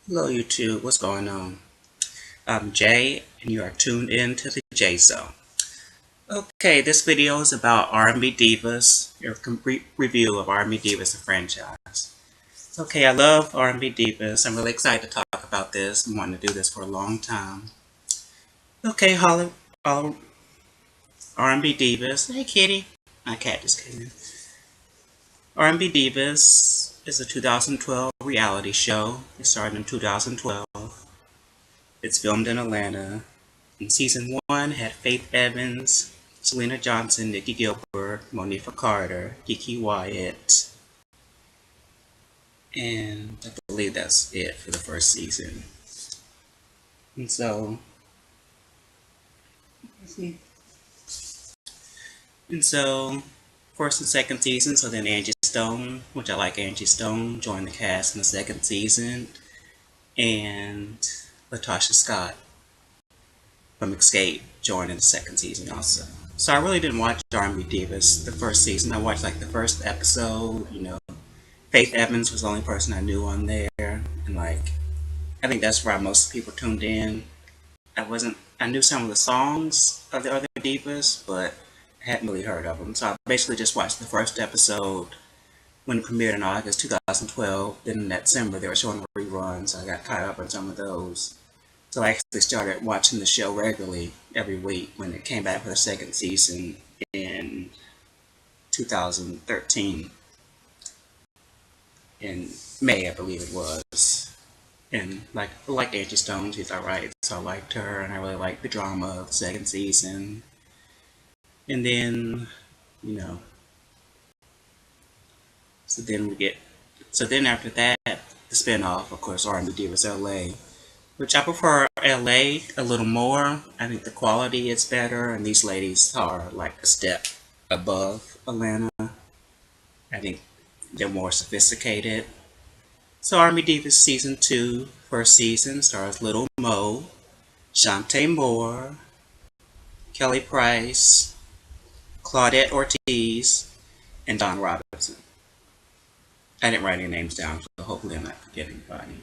Hello YouTube, what's going on? I'm Jay, and you are tuned in to the J Zone. Okay, this video is about R&B Divas, your complete review of R&B Divas, the franchise. Okay, I love R&B Divas. I'm really excited to talk about this. I'm wanting to do this for a long time. Okay, R&B Divas. Hey, kitty. My cat just came in. R&B Divas is a 2012 reality show. It started in 2012. It's filmed in Atlanta. In season 1 had Faith Evans, Selena Johnson, Nikki Gilbert, Monifa Carter, Kiki Wyatt, and I believe that's it for the first season. And so, and so, first and second season, so then Angie Stone, which I like Angie Stone, joined the cast in the second season, and Latasha Scott from Escape joined in the second season also. So I really didn't watch R&B Divas the first season. I watched like the first episode. Faith Evans was the only person I knew on there, and I think that's why most people tuned in. I knew some of the songs of the other divas, but I hadn't really heard of them. So I basically just watched the first episode when it premiered in August 2012. Then in December they were showing reruns, so I got caught up on some of those. So I actually started watching the show regularly every week when it came back for the second season in 2013. In May, I believe it was. And I liked Angie Stone, she's alright, so I liked her, and I really liked the drama of the second season. And then, you know, so then we get, so then after that, the spinoff, of course, R&B Divas LA, which I prefer LA a little more. I think the quality is better, and these ladies are like a step above Atlanta. I think they're more sophisticated. So R&B Divas Season 2, first season, stars Little Mo, Shantae Moore, Kelly Price, Claudette Ortiz, and Don Robinson. I didn't write any names down, so hopefully I'm not forgetting anybody.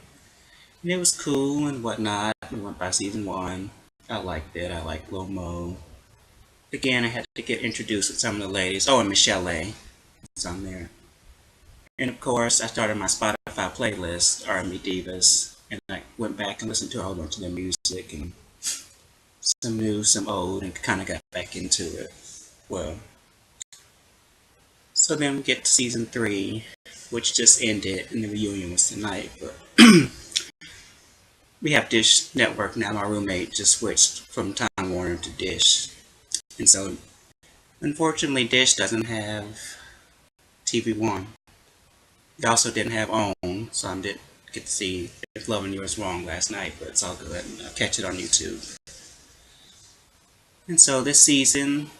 And it was cool and whatnot. We went by season 1. I liked it. I liked Lil Mo. Again, I had to get introduced with some of the ladies. Oh, and Michelle A. was on there. And of course, I started my Spotify playlist, R&B Divas, and I went back and listened to a whole bunch of their music, and some new, some old, and kind of got back into it. Well, so then we get to season 3, which just ended, and the reunion was tonight. But we have Dish Network now. My roommate just switched from Time Warner to Dish, and so unfortunately, Dish doesn't have TV1. They also didn't have OWN, so I didn't get to see If Loving You Was Wrong last night, but it's all good. I'll catch it on YouTube. And so this season,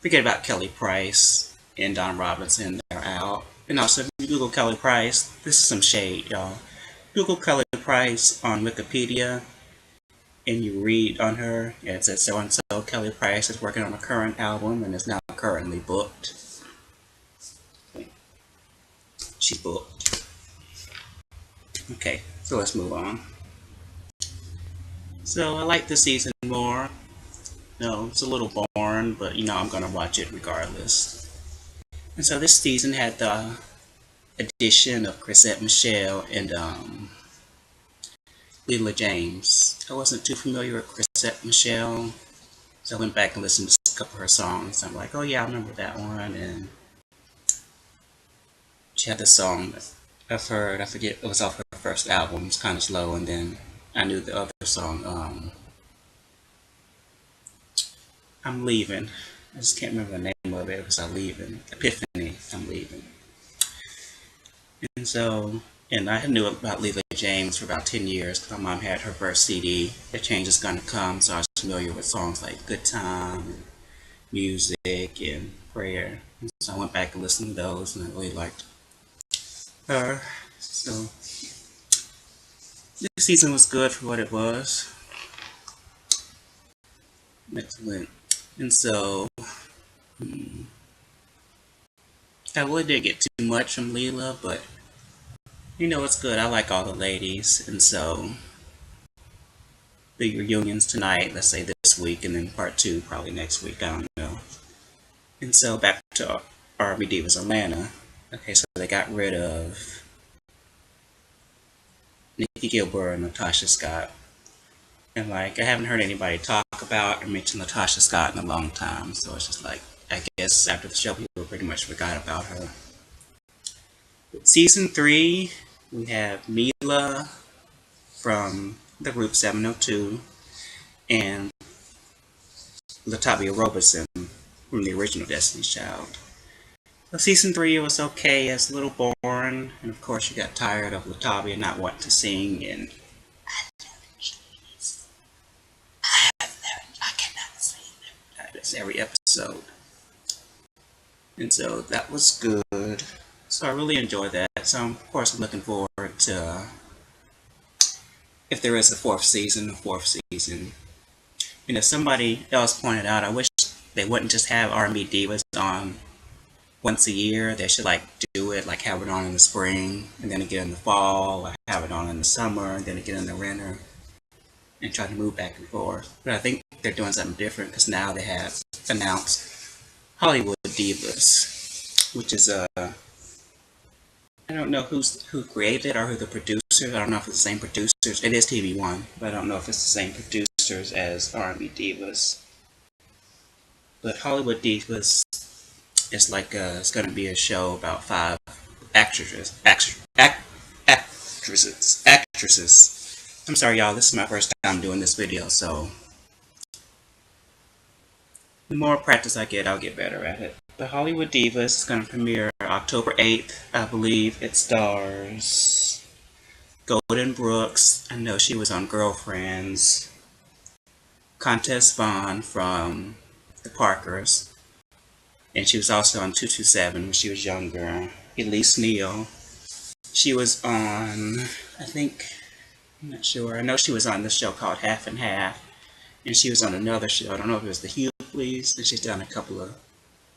forget about Kelly Price and Don Robinson, they're out. And also, if you Google Kelly Price, this is some shade, y'all. Google Kelly Price on Wikipedia, and you read on her, and it says so-and-so Kelly Price is working on a current album and is now currently booked. She's booked. Okay, so let's move on. So I like this season more. No, it's a little boring, but I'm gonna watch it regardless. And so this season had the addition of Chrisette Michele and Leela James. I wasn't too familiar with Chrisette Michele, so I went back and listened to a couple of her songs. I'm like, oh yeah, I remember that one. And she had this song I've heard, I forget, it was off her first album, it's kind of slow, and then I knew the other song, I'm Leaving. I just can't remember the name of it because I'm leaving. Epiphany, I'm leaving. And so, and I knew about Leela James for about 10 years because my mom had her first CD, The Change Is Gonna Come, so I was familiar with songs like Good Time, and Music, and Prayer. And so I went back and listened to those, and I really liked her. So, this season was good for what it was. Excellent. And so, I really didn't get too much from Leela, but It's good. I like all the ladies, and so the reunions tonight, let's say this week, and then part two probably next week. I don't know. And so back to R&B Divas Atlanta. Okay, so they got rid of Nikki Gilbert and Natasha Scott. And like, I haven't heard anybody talk about or mention Natasha Scott in a long time. So it's just like, I guess after the show, people pretty much forgot about her. Season 3, we have Mila from the group 702 and Latavia Robertson from the original Destiny's Child. So season 3 was okay, it's a little boring, and of course you got tired of Latavia not wanting to sing, and I cannot sing that's every episode. And so that was good. So I really enjoyed that. So of course I'm looking forward to if there is a fourth season. Somebody else pointed out, I wish they wouldn't just have R&B Divas on once a year. They should like do it, like have it on in the spring, and then again in the fall, or have it on in the summer, and then again in the winter, and try to move back and forth. But I think they're doing something different because now they have announced Hollywood Divas, which is I don't know who created it or who the producers. I don't know if it's the same producers. It is TV1, but I don't know if it's the same producers as R&B Divas. But Hollywood Divas is like it's going to be a show about 5 actresses. I'm sorry, y'all. This is my first time doing this video, so the more practice I get, I'll get better at it. The Hollywood Divas is going to premiere October 8th, I believe. It stars Golden Brooks. I know she was on Girlfriends. Contess Vaughn from the Parkers. And she was also on 227 when she was younger. Elise Neal. She was on, I'm not sure. I know she was on this show called Half and Half. And she was on another show. I don't know if it was The Hughleys. And she's done a couple of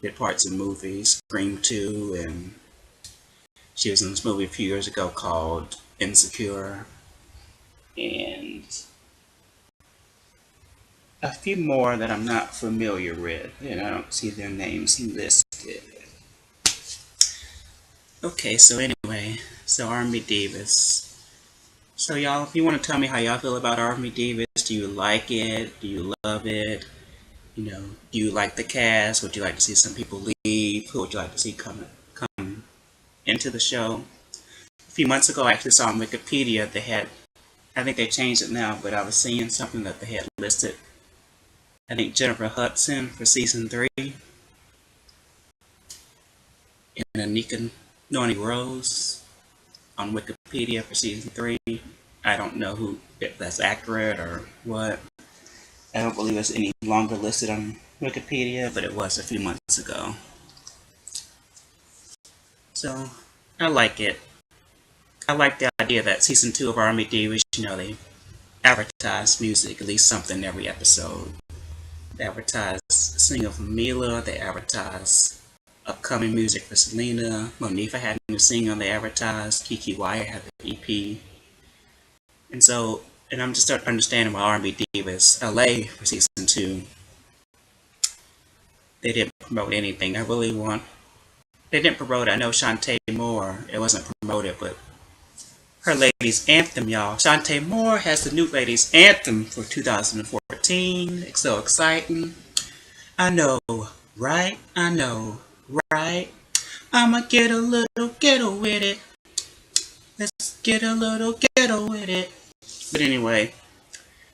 bit parts in movies. Scream 2. And she was in this movie a few years ago called Insecure. And a few more that I'm not familiar with. And I don't see their names listed. Okay, so anyway, so R&B Divas. So y'all, if you want to tell me how y'all feel about R&B Divas, do you like it? Do you love it? Do you like the cast? Would you like to see some people leave? Who would you like to see come into the show? A few months ago, I actually saw on Wikipedia I think they changed it now, but I was seeing something that they had listed. I think Jennifer Hudson for season 3, and Anika Noni Rose on Wikipedia for season 3. I don't know if that's accurate or what. I don't believe it's any longer listed on Wikipedia, but it was a few months ago. So, I like it. I like the idea that season 2 of R&B Divas, they advertise music, at least something every episode. They advertise single from Mila, they advertise upcoming music for Selena, Monifa had a new single they advertised, Kiki Wyatt had the EP. And I'm just starting understanding why R&B Divas LA for season 2, they didn't promote anything. They didn't promote it. I know Shantae Moore, it wasn't promoted, but her ladies anthem, y'all. Shantae Moore has the new ladies anthem for 2014. It's so exciting. I know, right? I know, right? I'ma get a little ghetto with it. Let's get a little ghetto with it. But anyway,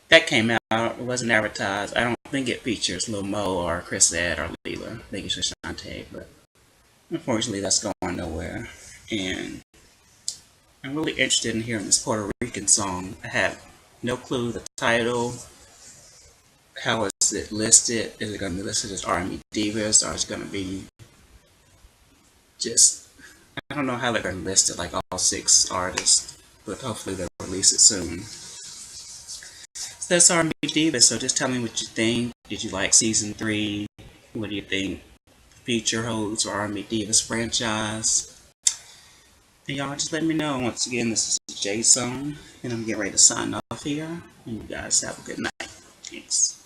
that came out. It wasn't advertised. I don't think it features Lil Mo or Chris Ed or Leela. I think it's just Shantae, but unfortunately that's going nowhere. And I'm really interested in hearing this Puerto Rican song. I have no clue the title. How is it listed? Is it going to be listed as R&B Divas, or is it going to be just, I don't know how they're going to list it, like all 6 artists, but hopefully they'll release it soon. So that's R&B Divas, so just tell me what you think. Did you like season 3? What do you think the future holds for R&B Divas franchise? And y'all just let me know. Once again, this is Jason, and I'm getting ready to sign off here. And you guys have a good night. Thanks.